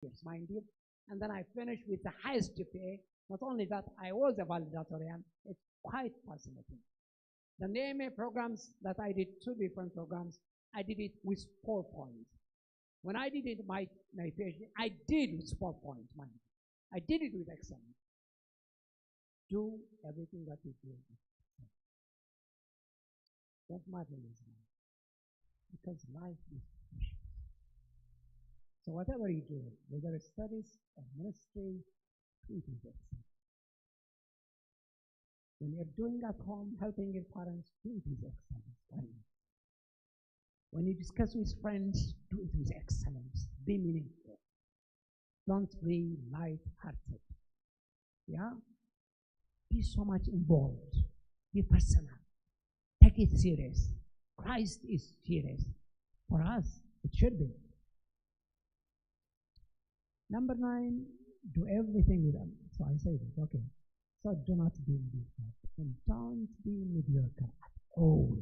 years, mind you. And then I finished with the highest GPA. Not only that, I was a valedictorian. It's quite fascinating. The MA programs that I did, 2 different programs, I did it with 4 points. When I did it, my PhD, I did with 4 points, mind you. I did it with excellence. Do everything that you do. Don't marginalize life, because life is precious. So whatever you do, whether it's studies or ministry, do it with excellence. When you're doing at home, helping your parents, do it with excellence. When you discuss with friends, do it with excellence. Be meaningful. Don't be light-hearted. Yeah? Be so much involved. Be personal. Take it serious. Christ is serious. For us, it should be. Number 9, do everything with them. So I say this, okay. So do not be mediocre. And don't be mediocre at all.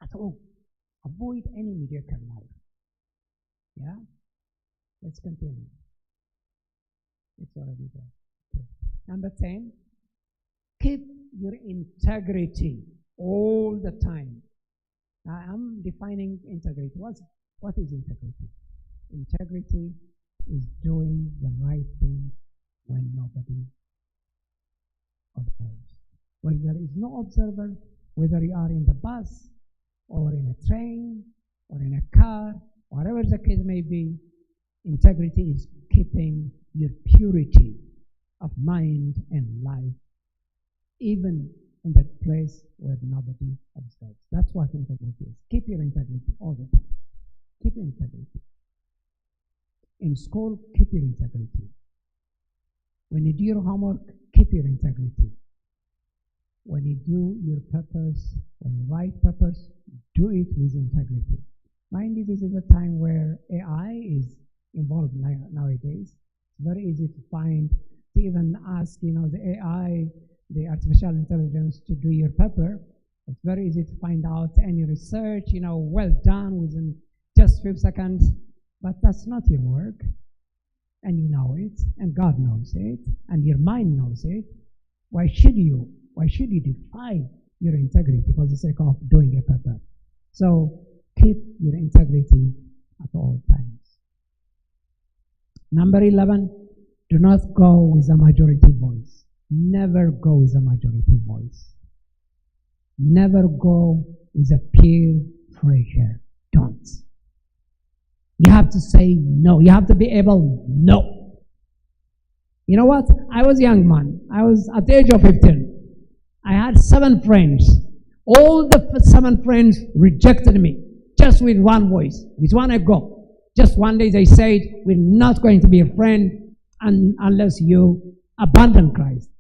At all. Avoid any mediocre life. Yeah? Let's continue. It's already there. Okay. Number 10, keep your integrity all the time. Now, I'm defining integrity. What is integrity? Integrity is doing the right thing when nobody observes. When there is no observer, whether you are in the bus or in a train or in a car, whatever the case may be, integrity is keeping your purity of mind and life, even in that place where nobody observes. That's what integrity is. Keep your integrity all the time. Keep your integrity. In school, keep your integrity. When you do your homework, keep your integrity. When you do your purpose, when you write purpose, do it with integrity. Mind you, this is a time where AI is involved nowadays. It's very easy to find, to even ask, the AI, the artificial intelligence to do your paper. It's very easy to find out any research, well done within just 5 seconds. But that's not your work. And you know it, and God knows it, and your mind knows it. Why should you defy your integrity for the sake of doing a paper? So keep your integrity at all times. Number 11, do not go with a majority voice. Never go with a majority voice. Never go with a peer pressure. Don't. You have to say no. You have to be able, no. You know what? I was a young man. I was at the age of 15. I had 7 friends. All the 7 friends rejected me just with one voice, with one ego. Just one day they said, we're not going to be a friend unless you abandon Christ.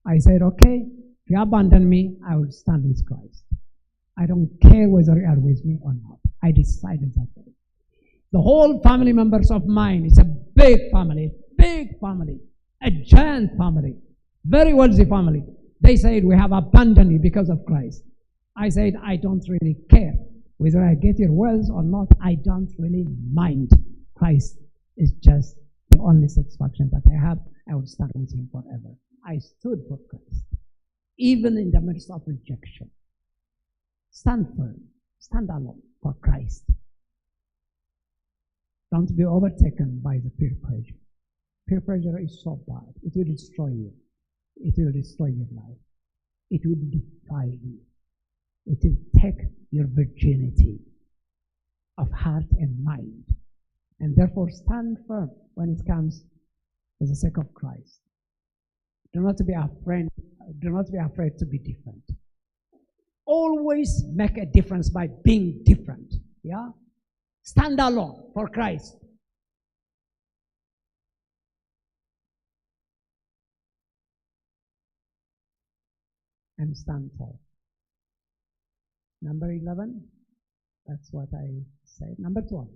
I said, okay, if you abandon me, I will stand with Christ. I don't care whether you are with me or not. I decided that way. The whole family members of mine, it's a big family, a giant family, very wealthy family. They said, we have abandoned you because of Christ. I said, I don't really care. Whether I get your wealth or not, I don't really mind. Christ is just the only satisfaction that I have. I will stand with him forever. I stood for Christ, even in the midst of rejection. Stand firm, stand alone for Christ. Don't be overtaken by the peer pressure. Peer pressure is so bad. It will destroy you. It will destroy your life. It will defile you. It will take your virginity of heart and mind. And therefore stand firm when it comes for the sake of Christ. Do not be afraid to be different. Always make a difference by being different. Yeah? Stand alone for Christ. And stand tall. Number 11, that's what I said. Number 12,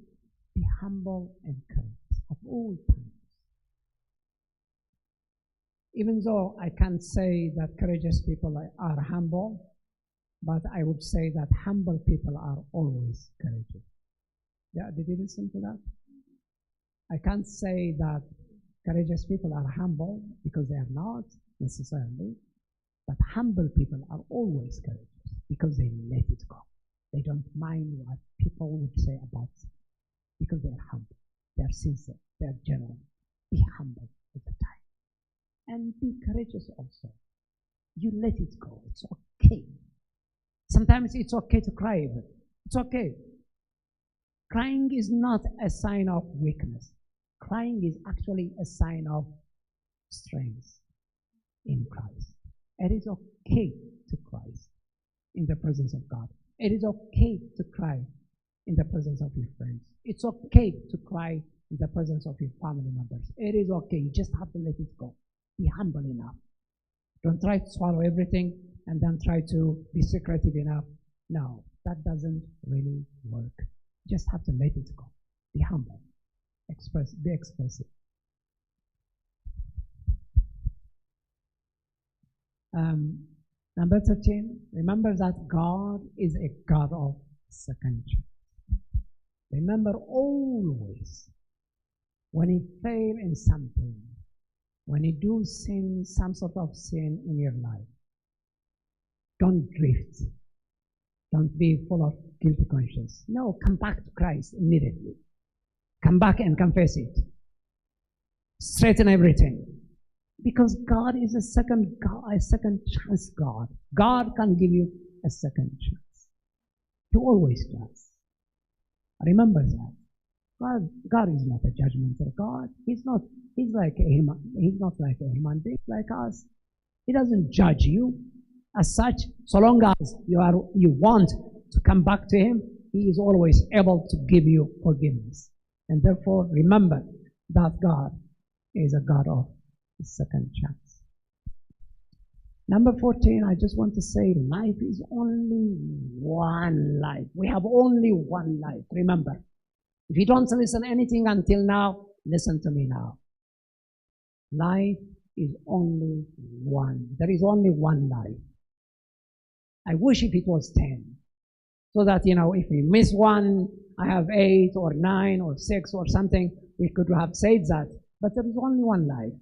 be humble and courageous at all times. Even though I can't say that courageous people are humble, but I would say that humble people are always courageous. Yeah, did you listen to that? I can't say that courageous people are humble, because they are not necessarily. But humble people are always courageous because they let it go. They don't mind what people would say about them because they are humble. They are sincere. They are genuine. Be humble at the time. And be courageous also. You let it go. It's okay. Sometimes it's okay to cry even. It's okay. Crying is not a sign of weakness. Crying is actually a sign of strength in Christ. It is okay to cry in the presence of God. It is okay to cry in the presence of your friends. It's okay to cry in the presence of your family members. It is okay. You just have to let it go. Be humble enough. Don't try to swallow everything and then try to be secretive enough. No, that doesn't really work. You just have to let it go. Be humble. Be expressive. Number 13, remember that God is a God of second chance. Remember always, when you fail in something, when you do sin, some sort of sin in your life, don't drift. Don't be full of guilty conscience. No, come back to Christ immediately. Come back and confess it. Straighten everything. Because God is a second chance God. God can give you a second chance. He always does. Remember that. God is not a judgmental God. He's not like a human being like us. He doesn't judge you as such. So long as you want to come back to Him, He is always able to give you forgiveness. And therefore, remember that God is a God of second chance. Number 14, I just want to say life is only one life. We have only one life. Remember, if you don't listen anything until now, listen to me now. Life is only one. There is only one life. I wish if it was 10. So that, if we miss one, I have 8 or 9 or 6 or something, we could have said that. But there is only one life.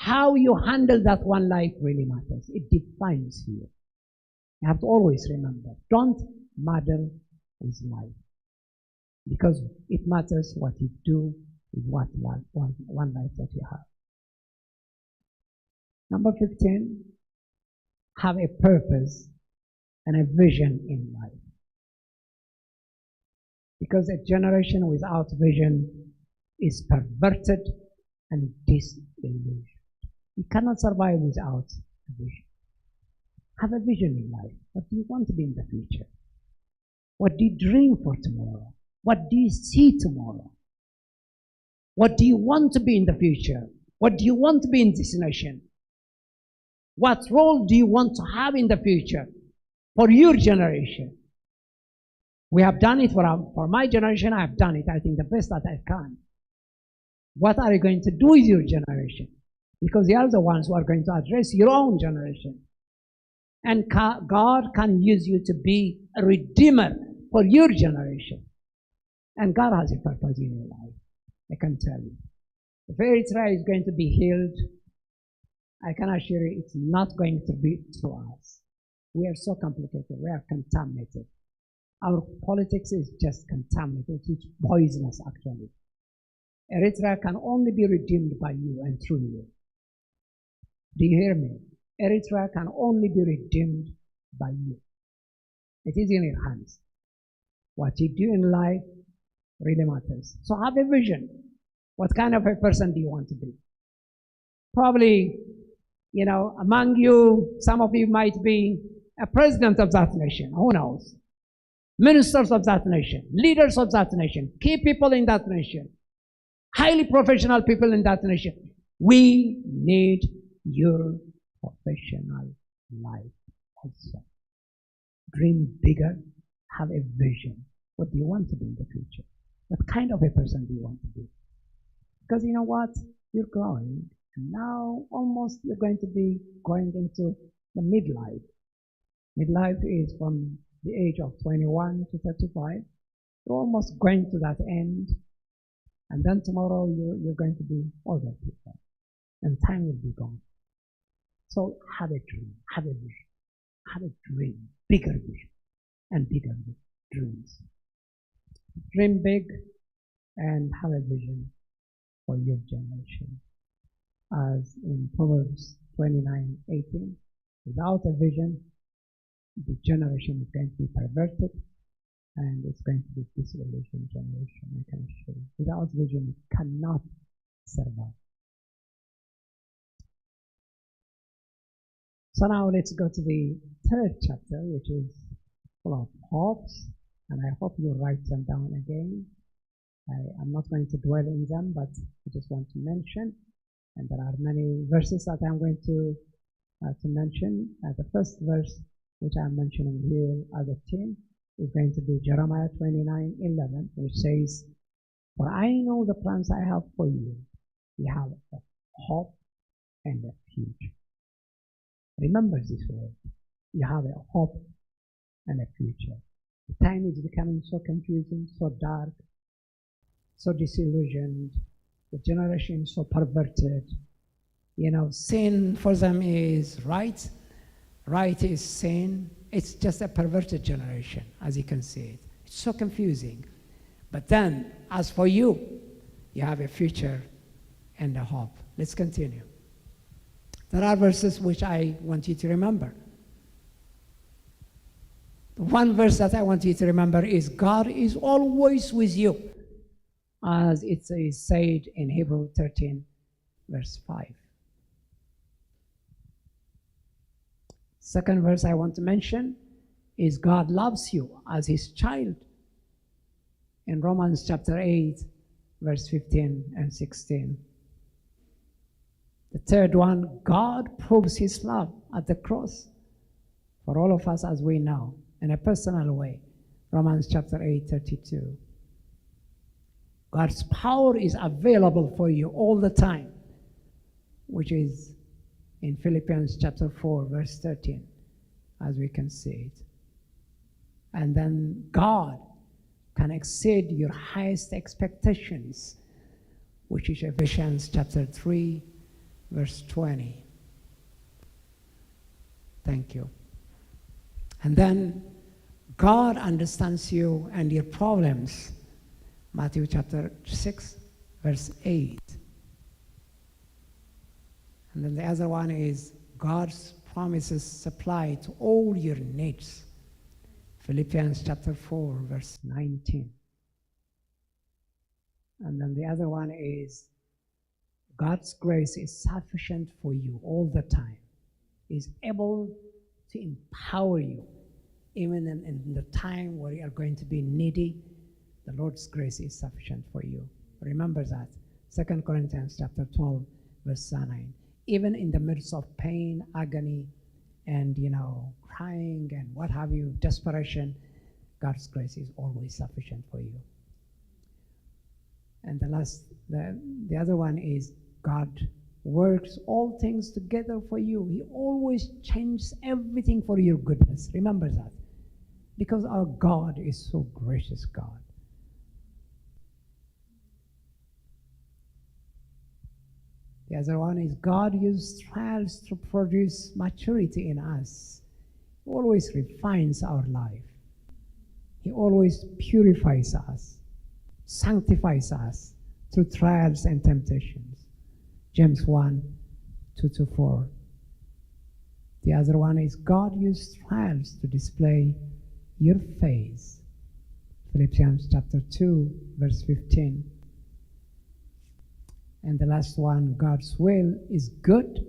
How you handle that one life really matters. It defines you. You have to always remember, don't muddle with life. Because it matters what you do with one life that you have. Number 15, have a purpose and a vision in life. Because a generation without vision is perverted and disillusioned. You cannot survive without a vision. Have a vision in life. What do you want to be in the future? What do you dream for tomorrow? What do you see tomorrow? What do you want to be in the future? What do you want to be in this nation? What role do you want to have in the future for your generation? We have done it for my generation. I have done it, I think, the best that I can. What are you going to do with your generation? Because they are the ones who are going to address your own generation. And God can use you to be a redeemer for your generation. And God has a purpose in your life, I can tell you. If Eritrea is going to be healed, I can assure you it's not going to be through us. We are so complicated. We are contaminated. Our politics is just contaminated. It's poisonous, actually. Eritrea can only be redeemed by you and through you. Do you hear me? Eritrea can only be redeemed by you. It is in your hands. What you do in life really matters. So have a vision. What kind of a person do you want to be? Probably, among you, some of you might be a president of that nation. Who knows? Ministers of that nation, leaders of that nation, key people in that nation, highly professional people in that nation. We need your professional life also. Dream bigger, have a vision. What do you want to be in the future? What kind of a person do you want to be? Because you know what? You're growing, and now almost you're going to be going into the midlife. Midlife is from the age of 21 to 35. You're almost going to that end. And then tomorrow you're going to be older people, and time will be gone. So have a dream, have a vision, have a dream, bigger vision, and bigger dreams. Dream big and have a vision for your generation. As in Proverbs 29:18, without a vision, the generation is going to be perverted, and it's going to be a disillusioned generation, I can assure you. Without vision, it cannot survive. So now let's go to the third chapter, which is full of hopes, and I hope you write them down again. I'm not going to dwell in them, but I just want to mention, and there are many verses that I'm going to mention. The first verse, which I'm mentioning here as a theme, is going to be Jeremiah 29:11, which says, "For I know the plans I have for you. You have a hope and a future." Remember this word. You have a hope and a future. The time is becoming so confusing, so dark, so disillusioned. The generation is so perverted. Sin for them is right. Right is sin. It's just a perverted generation, as you can see it. It's so confusing. But then, as for you, you have a future and a hope. Let's continue. There are verses which I want you to remember. One verse that I want you to remember is, God is always with you, as it is said in Hebrews 13, verse 5. Second verse I want to mention is, God loves you as his child, in Romans chapter 8, verse 15 and 16. The third one, God proves his love at the cross for all of us, as we know, in a personal way. Romans chapter 8, 32. God's power is available for you all the time, which is in Philippians chapter 4, verse 13, as we can see it. And then God can exceed your highest expectations, which is Ephesians chapter 3, verse 20. Thank you. And then God understands you and your problems. Matthew chapter 6, verse 8. And then the other one is, God's promises supply to all your needs. Philippians chapter 4, verse 19. And then the other one is, God's grace is sufficient for you all the time. Is able to empower you, even in the time where you are going to be needy. The Lord's grace is sufficient for you. Remember that. 2 Corinthians chapter 12, verse 9. Even in the midst of pain, agony, and crying and what have you, desperation, God's grace is always sufficient for you. And the other one is, God works all things together for you. He always changes everything for your goodness. Remember that. Because our God is so gracious God. The other one is, God uses trials to produce maturity in us. He always refines our life. He always purifies us, sanctifies us through trials and temptations. James 1, 2-4. The other one is, God used trials to display your faith. Philippians chapter 2, verse 15. And the last one, God's will is good,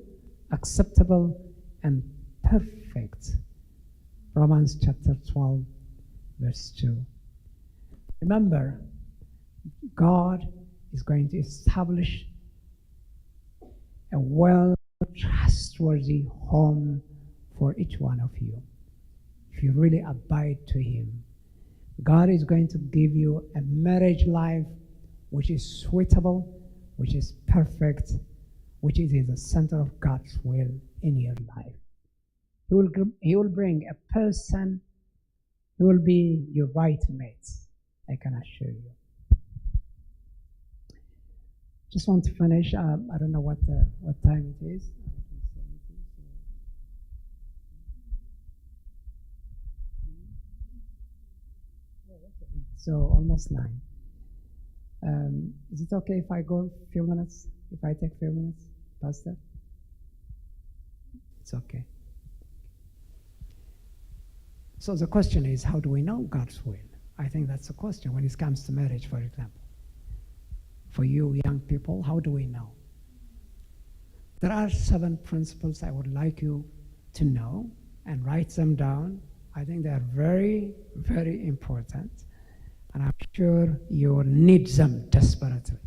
acceptable, and perfect. Romans chapter 12, verse 2. Remember, God is going to establish a well-trustworthy home for each one of you. If you really abide to him, God is going to give you a marriage life which is suitable, which is perfect, which is in the center of God's will in your life. He will bring a person who will be your right mate, I can assure you. Just want to finish. I don't know what time it is. So almost 9. Is it okay if I go a few minutes? If I take a few minutes, Pastor? It's okay. So the question is, how do we know God's will? I think that's the question when it comes to marriage, for example. For you young people, how do we know? There are 7 principles I would like you to know and write them down. I think they are very, very important. And I'm sure you will need them desperately.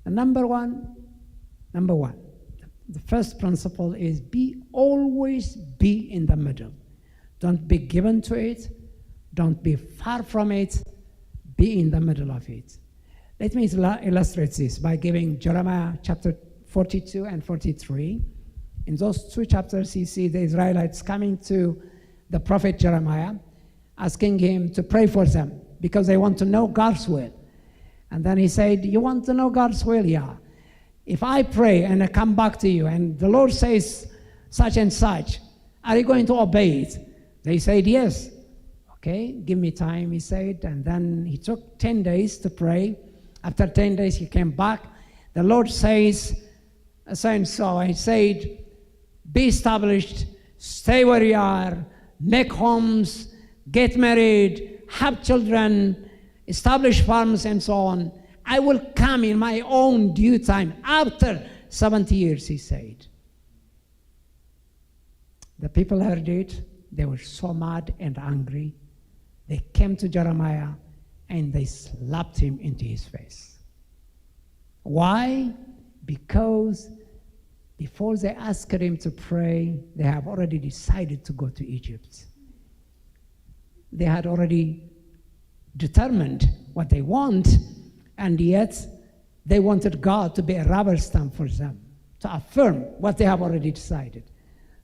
And number one, the first principle is always be in the middle. Don't be given to it. Don't be far from it. Be in the middle of it. Let me illustrate this by giving Jeremiah chapter 42 and 43. In those 2 chapters, you see the Israelites coming to the prophet Jeremiah, asking him to pray for them because they want to know God's will. And then he said, you want to know God's will? Yeah. If I pray and I come back to you and the Lord says such and such, are you going to obey it? They said, yes. Okay, give me time, he said. And then he took 10 days to pray. After 10 days, he came back. The Lord says, so and so. I said, be established, stay where you are, make homes, get married, have children, establish farms, and so on. I will come in my own due time after 70 years, he said. The people heard it. They were so mad and angry. They came to Jeremiah and they slapped him into his face. Why? Because before they asked him to pray, they have already decided to go to Egypt. They had already determined what they want, and yet they wanted God to be a rubber stamp for them, to affirm what they have already decided.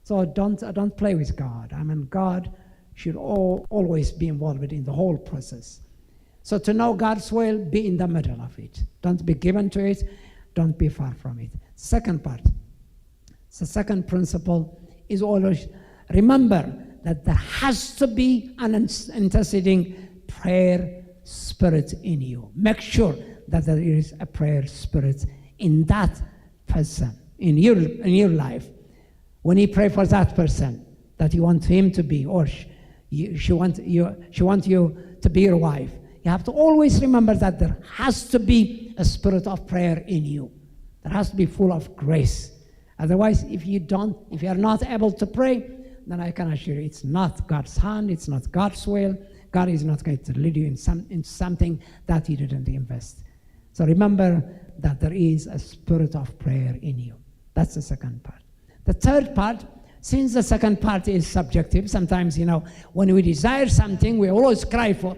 So don't play with God. I mean, God should always be involved in the whole process. So to know God's will, be in the middle of it. Don't be given to it. Don't be far from it. Second part, the second principle is always remember that there has to be an interceding prayer spirit in you. Make sure that there is a prayer spirit in that person, in your life. When you pray for that person that you want him to be, or she wants you to be your wife, you have to always remember that there has to be a spirit of prayer in you. There has to be full of grace. Otherwise, if you are not able to pray, then I can assure you it's not God's hand, it's not God's will. God is not going to lead you in something that you didn't invest. So remember that there is a spirit of prayer in you. That's the second part. The third part, since the second part is subjective, sometimes, when we desire something, we always cry for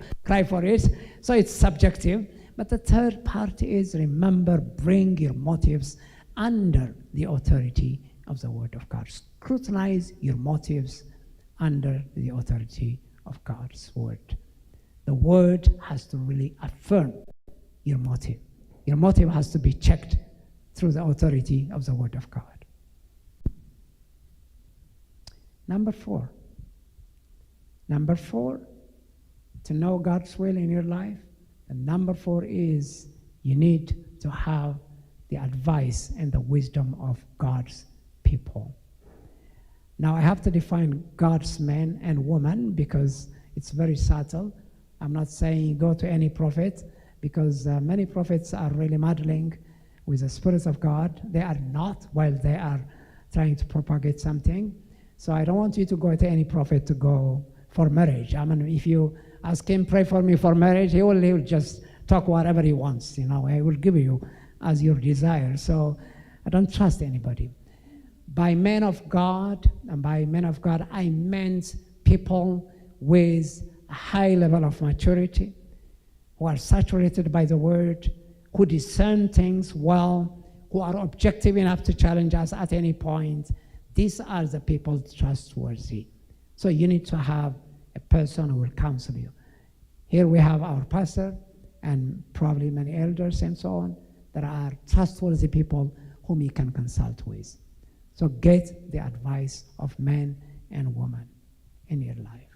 it, so it's subjective. But the third part is, remember, bring your motives under the authority of the Word of God. Scrutinize your motives under the authority of God's Word. The Word has to really affirm your motive. Your motive has to be checked through the authority of the Word of God. Number four, to know God's will in your life, and number 4 is you need to have the advice and the wisdom of God's people. Now I have to define God's man and woman because it's very subtle. I'm not saying go to any prophet because many prophets are really meddling with the Spirit of God. They are not while they are trying to propagate something. So I don't want you to go to any prophet to go for marriage. I mean, if you ask him, pray for me for marriage, he will just talk whatever he wants. He will give you as your desire. So I don't trust anybody. By men of God, and by men of God, I meant people with a high level of maturity, who are saturated by the word, who discern things well, who are objective enough to challenge us at any point. These are the people trustworthy. So you need to have a person who will counsel you. Here we have our pastor and probably many elders and so on. there are trustworthy people whom you can consult with. So get the advice of men and women in your life.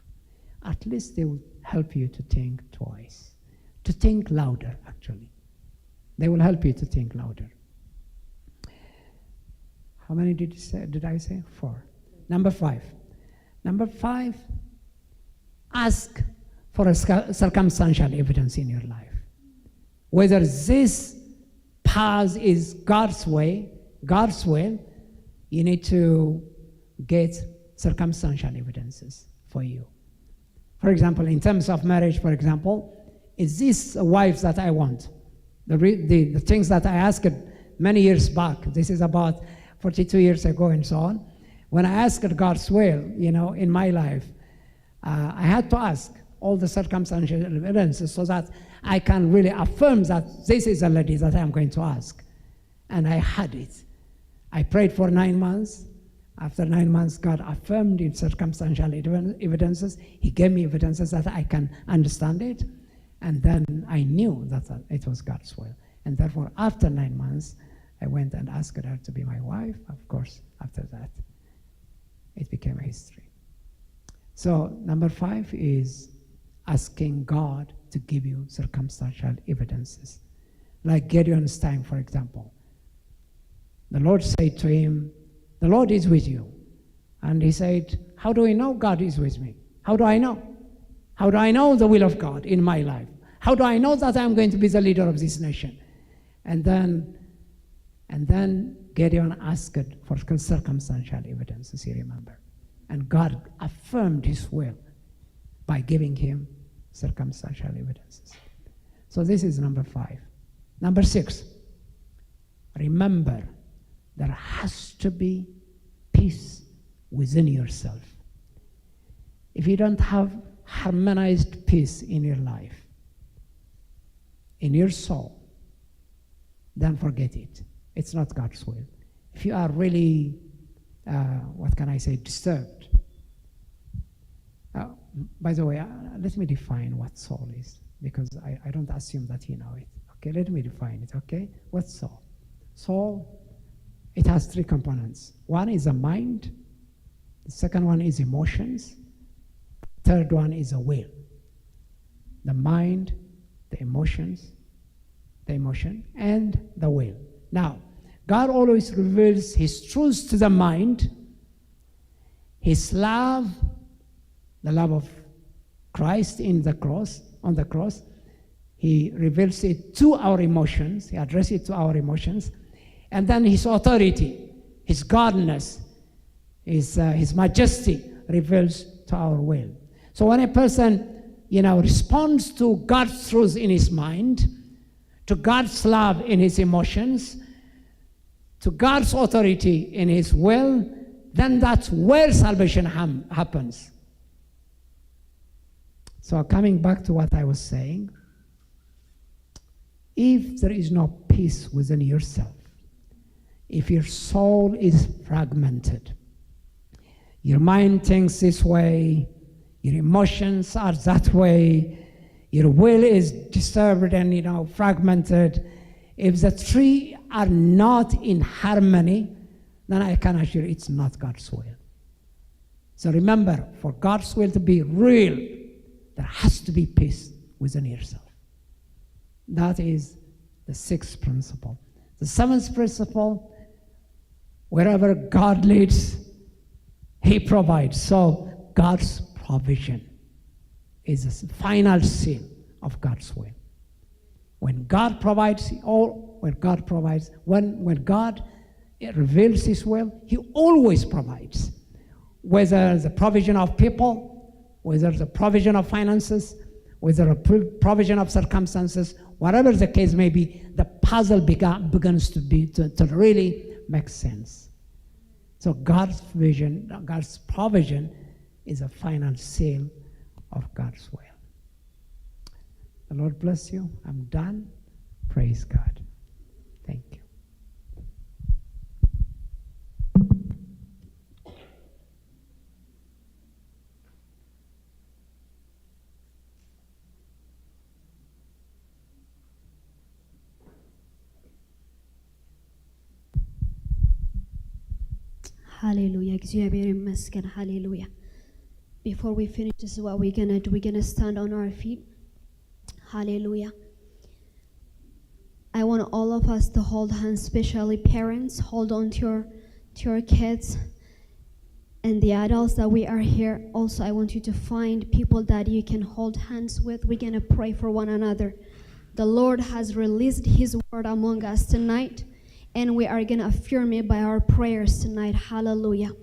At least they will help you to think twice, to think louder, actually. They will help you to think louder. How many did I say? 4. Number 5. Number 5, ask for a circumstantial evidence in your life. Whether this path is God's way, God's will, you need to get circumstantial evidences for you. For example, in terms of marriage, for example, is this a wife that I want? The things that I asked many years back, this is about 42 years ago and so on, when I asked God's will, in my life, I had to ask all the circumstantial evidences so that I can really affirm that this is a lady that I'm going to ask. And I had it. I prayed for 9 months. After 9 months, God affirmed in circumstantial evidences. He gave me evidences that I can understand it. And then I knew that it was God's will. And therefore, after 9 months, I went and asked her to be my wife. Of course, after that, it became a history. So number 5 is asking God to give you circumstantial evidences. Like Gideon's time, for example. The Lord said to him, the Lord is with you. And he said, how do I know God is with me? How do I know? How do I know the will of God in my life? How do I know that I'm going to be the leader of this nation? And then Gideon asked for circumstantial evidences, you remember. And God affirmed his will by giving him circumstantial evidences. So this is number 5. Number 6, remember, there has to be peace within yourself. If you don't have harmonized peace in your life, in your soul, then forget it. It's not God's will. If you are really, disturbed. By the way, let me define what soul is, because I don't assume that you know it. Okay, let me define it, okay? What's soul? Soul, it has 3 components. One is a mind. The second one is emotions. Third one is a will. The mind, the emotion, and the will. Now, God always reveals his truth to the mind, his love, the love of Christ on the cross. He reveals it to our emotions. He addresses it to our emotions. And then his authority, his godness, his majesty reveals to our will. So when a person, responds to God's truth in his mind, to God's love in his emotions, to God's authority in his will, then that's where salvation happens. So coming back to what I was saying, if there is no peace within yourself, if your soul is fragmented, your mind thinks this way, your emotions are that way, your will is disturbed and fragmented, if the 3 are not in harmony, then I can assure you it's not God's will. So remember, for God's will to be real, there has to be peace within yourself. That is the 6th principle. The 7th principle, wherever God leads, he provides. So God's provision is the final seal of God's will. When God provides, when God reveals his will, he always provides. Whether the provision of people, whether the provision of finances, whether a provision of circumstances, whatever the case may be, the puzzle begins to really make sense. So God's vision, God's provision is a final seal of God's will. The Lord bless you. I'm done. Praise God. Thank you. Hallelujah. እግዚአብሔር ይመስገን. Hallelujah. Before we finish, this is what we're going to do. We're going to stand on our feet. Hallelujah. I want all of us to hold hands, especially parents. Hold on to your kids. And the adults that we are here, also I want you to find people that you can hold hands with. We're going to pray for one another. The Lord has released His word among us tonight, and we are going to affirm it by our prayers tonight. Hallelujah.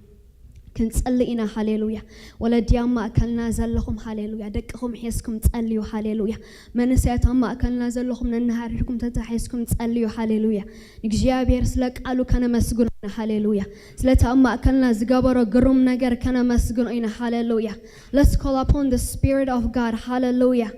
كنصلينا هاليلويا ولدي أما أكلنا زلهم هاليلويا دقهم حيسكم تصليو هاليلويا منسيات أما أكلنا زلهم ننهاركم تتحيسكم تصليو هاليلويا نجيابير سلك قالوا كان مسجون هاليلويا سلت أما أكلنا زجبر قرم نجر كان مسجون هاليلويا. Let's call upon the Spirit of God. Hallelujah.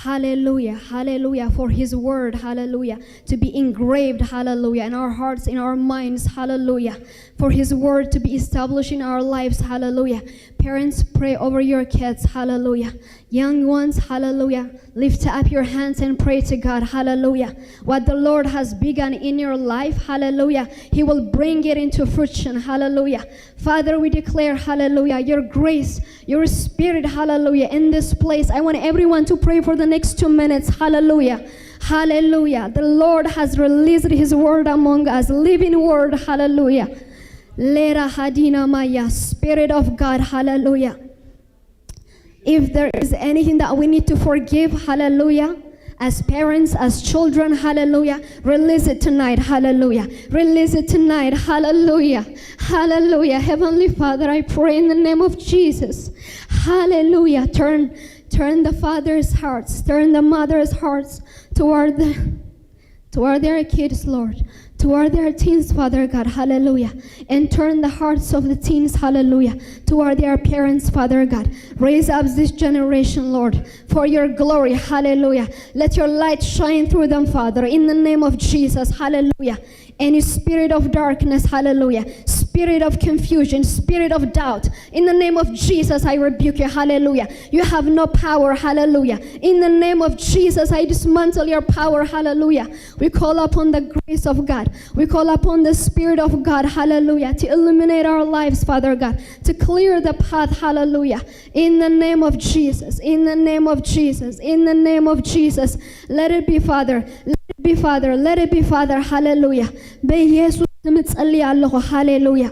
Hallelujah, hallelujah, for His word, hallelujah, to be engraved, hallelujah, in our hearts, in our minds, hallelujah, for His word to be established in our lives, hallelujah. Parents, pray over your kids, hallelujah. Young ones, hallelujah, lift up your hands and pray to God, hallelujah. What the Lord has begun in your life, hallelujah, He will bring it into fruition, hallelujah. Father, we declare, hallelujah, your grace, your spirit, hallelujah, in this place. I want everyone to pray for the next 2 minutes, hallelujah. Hallelujah. The Lord has released His word among us, living word, hallelujah. Lera hadina maya, Spirit of God, hallelujah. If there is anything that we need to forgive, hallelujah, as parents, as children, hallelujah, release it tonight, hallelujah. Release it tonight, hallelujah. Hallelujah. Heavenly Father, I pray in the name of Jesus, hallelujah. Turn the father's hearts, turn the mother's hearts toward their kids, Lord, toward their teens, Father God, hallelujah. And turn the hearts of the teens, hallelujah, toward their parents, Father God. Raise up this generation, Lord, for your glory, hallelujah. Let your light shine through them, Father, in the name of Jesus, hallelujah. Any spirit of darkness, hallelujah, spirit of confusion, spirit of doubt, in the name of Jesus, I rebuke you, hallelujah. You have no power, hallelujah. In the name of Jesus, I dismantle your power, hallelujah. We call upon the grace of God. We call upon the Spirit of God, hallelujah, to illuminate our lives, Father God, to clear the path, hallelujah. In the name of Jesus, in the name of Jesus, in the name of Jesus, let it be, Father. Be Father, let it be Father, hallelujah. በኢየሱስ ስም ጸልያለሁ hallelujah.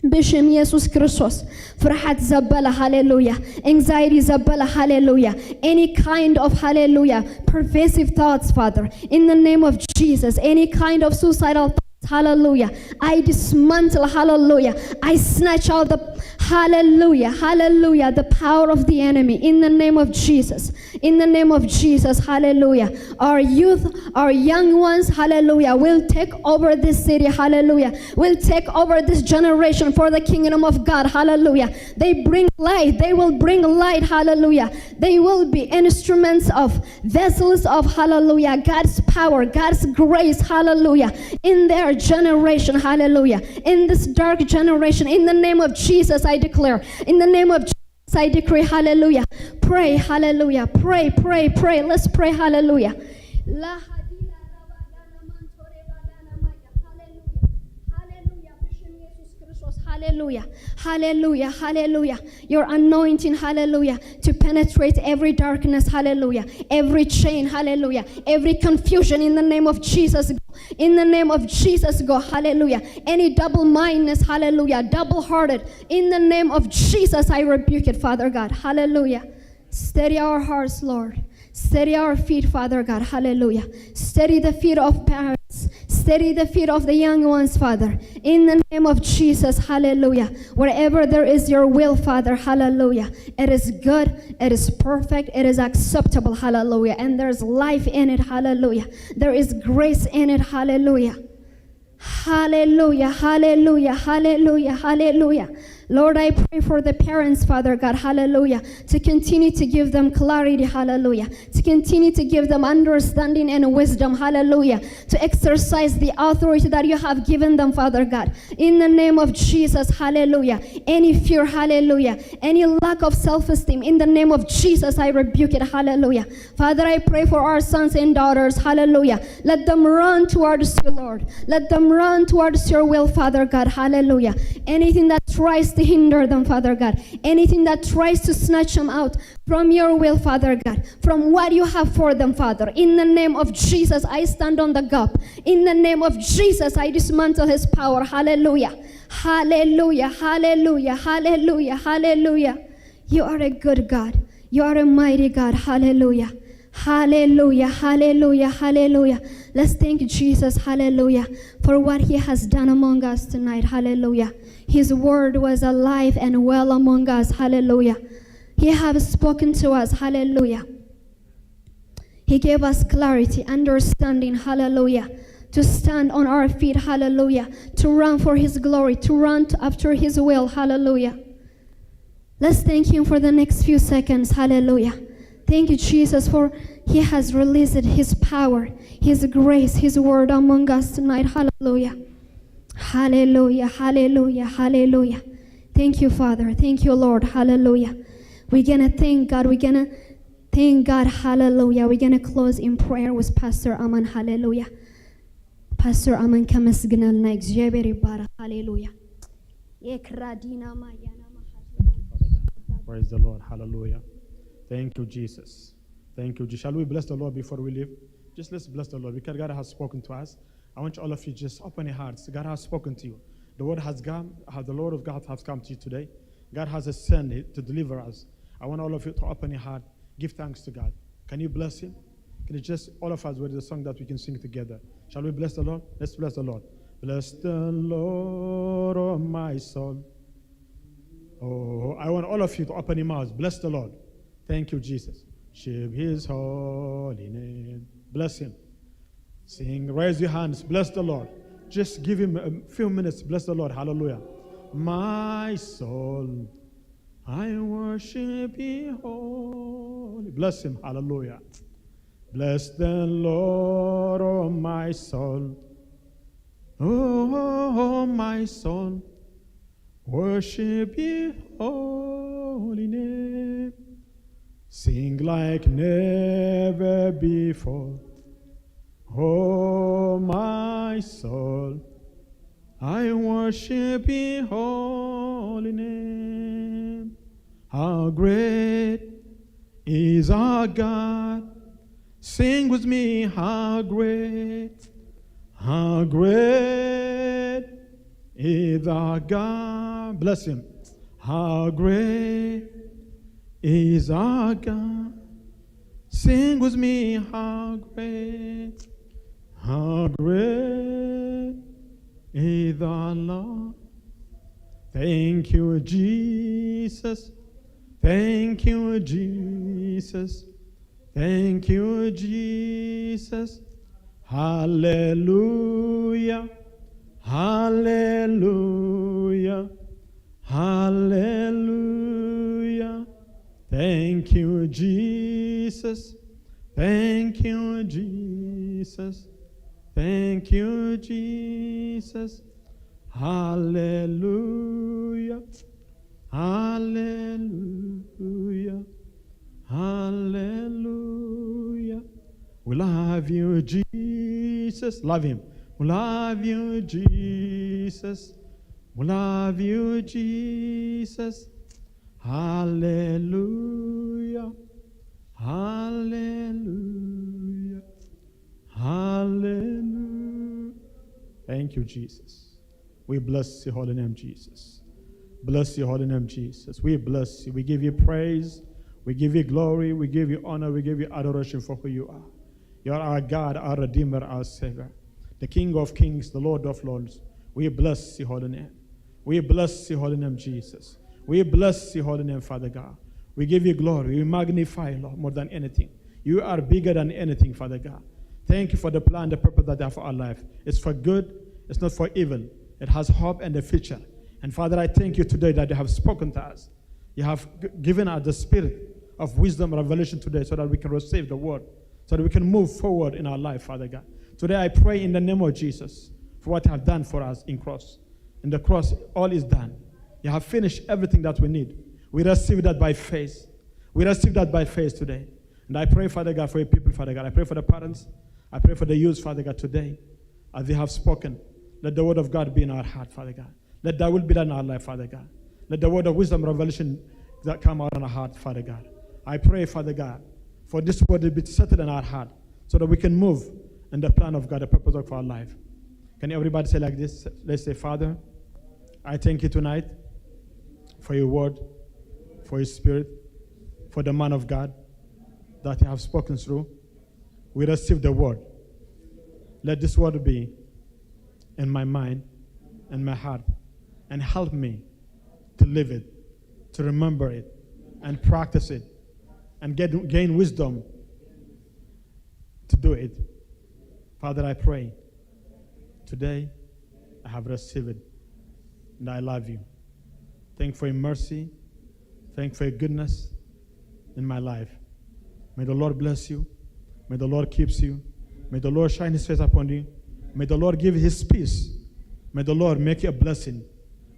بشم يسوع كريستوس فرحت زبالة hallelujah. Anxiety زبالة hallelujah. Any kind of hallelujah pervasive thoughts, Father, in the name of Jesus. Any kind of suicidal thoughts, hallelujah, I dismantle, hallelujah. I snatch out the hallelujah, hallelujah, the power of the enemy in the name of Jesus. In the name of Jesus, hallelujah. Our youth, our young ones, hallelujah, will take over this city, hallelujah. Will take over this generation for the kingdom of God, hallelujah. They bring light, they will bring light, hallelujah. They will be instruments of vessels of, hallelujah, God's power, God's grace, hallelujah, in their generation, hallelujah. In this dark generation, in the name of Jesus, I declare, in the name of Jesus, I decree, hallelujah. Pray, hallelujah. Pray, pray, pray. Let's pray, hallelujah. Hallelujah, hallelujah, hallelujah. Your anointing, hallelujah, to penetrate every darkness, hallelujah. Every chain, hallelujah. Every confusion, in the name of Jesus. In the name of Jesus, go, hallelujah. Any double-mindedness, hallelujah, double-hearted, in the name of Jesus, I rebuke it, Father God, hallelujah. Steady our hearts, Lord. Steady our feet, Father God, hallelujah. Steady the feet of parents. Steady the feet of the young ones, Father, in the name of Jesus, hallelujah. Wherever there is your will, Father, hallelujah. It is good, it is perfect, it is acceptable, hallelujah. And there's life in it, hallelujah. There is grace in it, hallelujah. Hallelujah, hallelujah, hallelujah, hallelujah. Lord, I pray for the parents, Father God, hallelujah, to continue to give them clarity, hallelujah, to continue to give them understanding and wisdom, hallelujah, to exercise the authority that you have given them, Father God, in the name of Jesus, hallelujah. Any fear, hallelujah, any lack of self-esteem, in the name of Jesus, I rebuke it, hallelujah. Father, I pray for our sons and daughters, hallelujah. Let them run towards you, Lord. Let them run towards your will, Father God, hallelujah. Anything that tries to hinder them, Father God, anything that tries to snatch them out from your will, Father God, from what you have for them, Father, in the name of Jesus, I stand on the gap. In the name of Jesus, I dismantle his power, hallelujah. Hallelujah, hallelujah, hallelujah, hallelujah. You are a good God. You are a mighty God, hallelujah. Hallelujah, hallelujah, hallelujah. Let's thank Jesus, hallelujah, for what he has done among us tonight, hallelujah. His word was alive and well among us, hallelujah. He has spoken to us, hallelujah. He gave us clarity, understanding, hallelujah, to stand on our feet, hallelujah, to run for his glory, to run after his will, hallelujah. Let's thank him for the next few seconds, hallelujah. Thank you, Jesus, for he has released his power, his grace, his word among us tonight, hallelujah. Hallelujah, hallelujah, hallelujah. Thank you, Father. Thank you, Lord, hallelujah. We're going to thank God. We're going to thank God, hallelujah. We're going to close in prayer with Pastor Aman, hallelujah. Pastor Aman kamasgnalna እግዚአብሔር ይባረክ hallelujah. Praise the Lord, hallelujah. Thank you, Jesus. Thank you, Jesus. Shall we bless the Lord before we leave? Just let's bless the Lord because God has spoken to us. I want all of you just open your hearts. God has spoken to you. The word has come. The Lord of God has come to you today. God has ascended to deliver us. I want all of you to open your heart. Give thanks to God. Can you bless him? Can you just, all of us, with the song that we can sing together? Shall we bless the Lord? Let's bless the Lord. Bless the Lord, oh my soul. Oh, I want all of you to open your mouths. Bless the Lord. Thank you, Jesus. Worship his holy name. Bless him. Sing, raise your hands. Bless the Lord. Just give him a few minutes. Bless the Lord. Hallelujah. My soul, I worship you holy. Bless him. Hallelujah. Bless the Lord, oh my soul. Oh, my soul, worship his holy name. Sing like never before. Oh, my soul, I worship his holy name. How great is our God. Sing with me, how great is our God. Bless him. How great is our God. Sing with me, how great is our Lord. Thank you, Jesus. Thank you, Jesus. Thank you, Jesus. Hallelujah. Hallelujah. Hallelujah. Thank you, Jesus. Thank you, Jesus. Thank you, Jesus. Hallelujah. Hallelujah. Hallelujah. We love you, Jesus. Love him. We love you, Jesus. We love you, Jesus. Hallelujah. Hallelujah. Hallelujah. Thank you, Jesus. We bless your holy name, Jesus. Bless your holy name, Jesus. We bless you. We give you praise. We give you glory. We give you honor. We give you adoration for who you are. You are our God, our Redeemer, our Savior, the King of Kings, the Lord of Lords. We bless your holy name. We bless your holy name, Jesus. We bless your holy name, Father God. We give you glory. We magnify, Lord, more than anything. You are bigger than anything, Father God. Thank you for the plan, the purpose that you have for our life. It's for good. It's not for evil. It has hope and a future. And Father, I thank you today that you have spoken to us. You have given us the spirit of wisdom and revelation today so that we can receive the word, so that we can move forward in our life, Father God. Today I pray in the name of Jesus for what you have done for us in cross. In the cross, all is done. You have finished everything that we need. We receive that by faith. We receive that by faith today. And I pray, Father God, for your people, Father God. I pray for the parents. I pray for the youth, Father God, today. As they have spoken, let the word of God be in our heart, Father God. Let that will be done in our life, Father God. Let the word of wisdom, revelation that come out in our heart, Father God. I pray, Father God, for this word to be settled in our heart so that we can move in the plan of God, the purpose of our life. Can everybody say like this? Let's say, Father, I thank you tonight for your word, for your spirit, for the man of God that you have spoken through. We receive the word. Let this word be in my mind and my heart and help me to live it, to remember it, and practice it, and gain wisdom to do it. Father, I pray today I have received it, and I love you. Thank you for your mercy. Thank you for your goodness in my life. May the Lord bless you. May the Lord keep you. May the Lord shine his face upon you. May the Lord give his peace. May the Lord make you a blessing.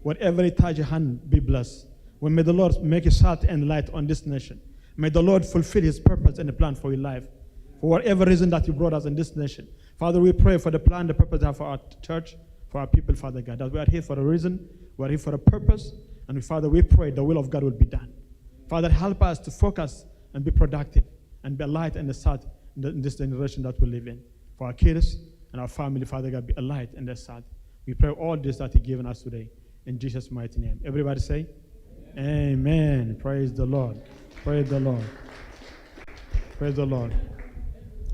Whatever you touch your hand, be blessed. May the Lord make you salt and light on this nation. May the Lord fulfill his purpose and the plan for your life. For whatever reason that you brought us in this nation. Father, we pray for the plan, the purpose for our church, for our people, Father God. That we are here for a reason, we are here for a purpose. And Father, we pray the will of God will be done. Father, help us to focus and be productive and be a light and a salt in this generation that we live in. For our kids and our family, Father God, be a light and a salt. We pray all this that you've given us today. In Jesus' mighty name. Everybody say, Amen. Praise the Lord. Praise the Lord. Praise the Lord.